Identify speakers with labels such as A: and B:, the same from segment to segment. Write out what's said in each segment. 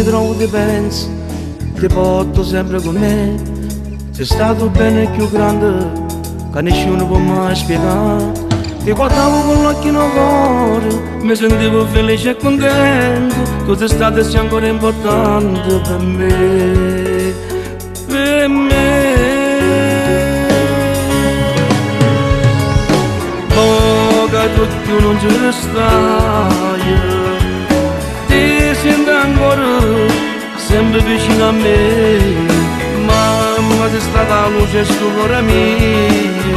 A: trovo ti penso, ti porto sempre con me. Sei stato bene più grande, che nessuno può mai spiegare. Ti guardavo con l'occhio in cuore, mi sentivo felice e contento. Tu sei stato e sei ancora importante per me, per me. Che tu non ci stai, ti sento ancora sempre vicino a me. Mamma, sei stata la luce e sto cuore mio.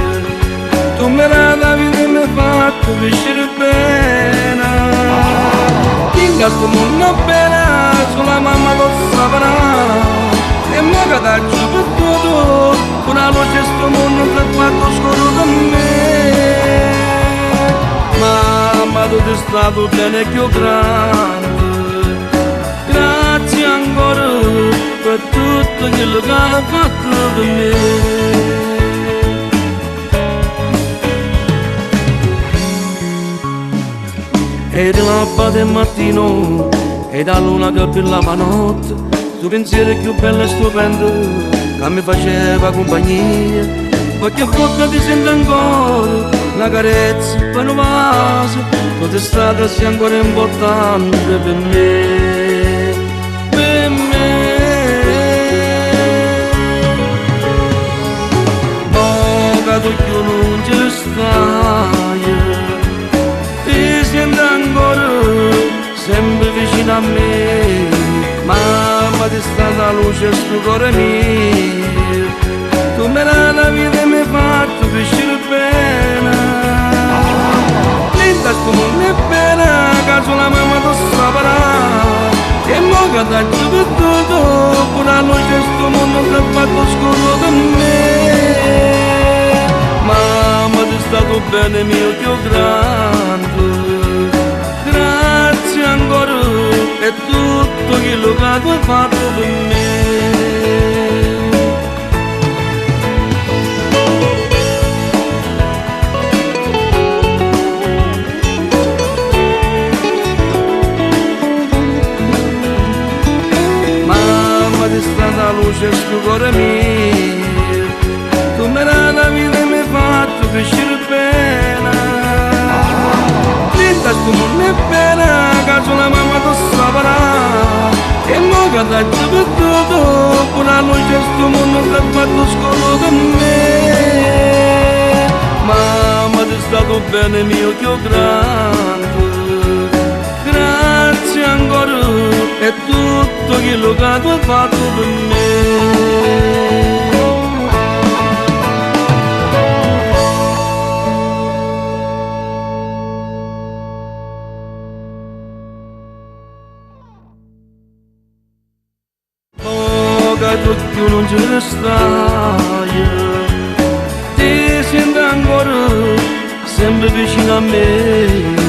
A: Tu mi hai dato vita e mi hai fatto crescere bene. In questo mondo bene, sulla mamma lo saprà. E mo che t'ha giù per tutto, una luce e sto mondo ti ha fatto scuro da me. Mamma, tu sei stato bene più grande. Grazie ancora per tutto quello che hai fatto per me. Ed l'alba del mattino e la luna che brillava notte, tuo pensiero più bello e stupendo che mi faceva compagnia. Qualche volta ti sento ancora una carezza per un vaso, tu sei stata sei ancora importante per me, per me. Ora tu più non ci stai, ti sento ancora sempre vicino a me. Mamma, ti sta la luce e sto cuore mio. Tu mi hai dato vita e mi hai fatto crescere bene. Linda sto mondo è bene, che sulla mamma tu saprà. E mo che t'ha giù per tutto, pure la luce e sto mondo ti ha fatto scuro per me. Mamma, ti è stato bene mio più grande. Grazie ancora per tutto quello che tu hai fatto per me. Ti sta la luce e sto cuore mio. Tu mi hai dato vita e mi hai fatto crescere bene. Linda sto mondo è bene, che sulla mamma tu saprà. E mo che t'ha giù per tutto, pure la luce e sto mondo ti ha fatto scuro per me. Mamma, ti è stato bene mio più grande. Grazie ancora per tutto quello che tu hai fatto per me. Oh, che tu non ci stai, ti sento ancora sempre vicino a me.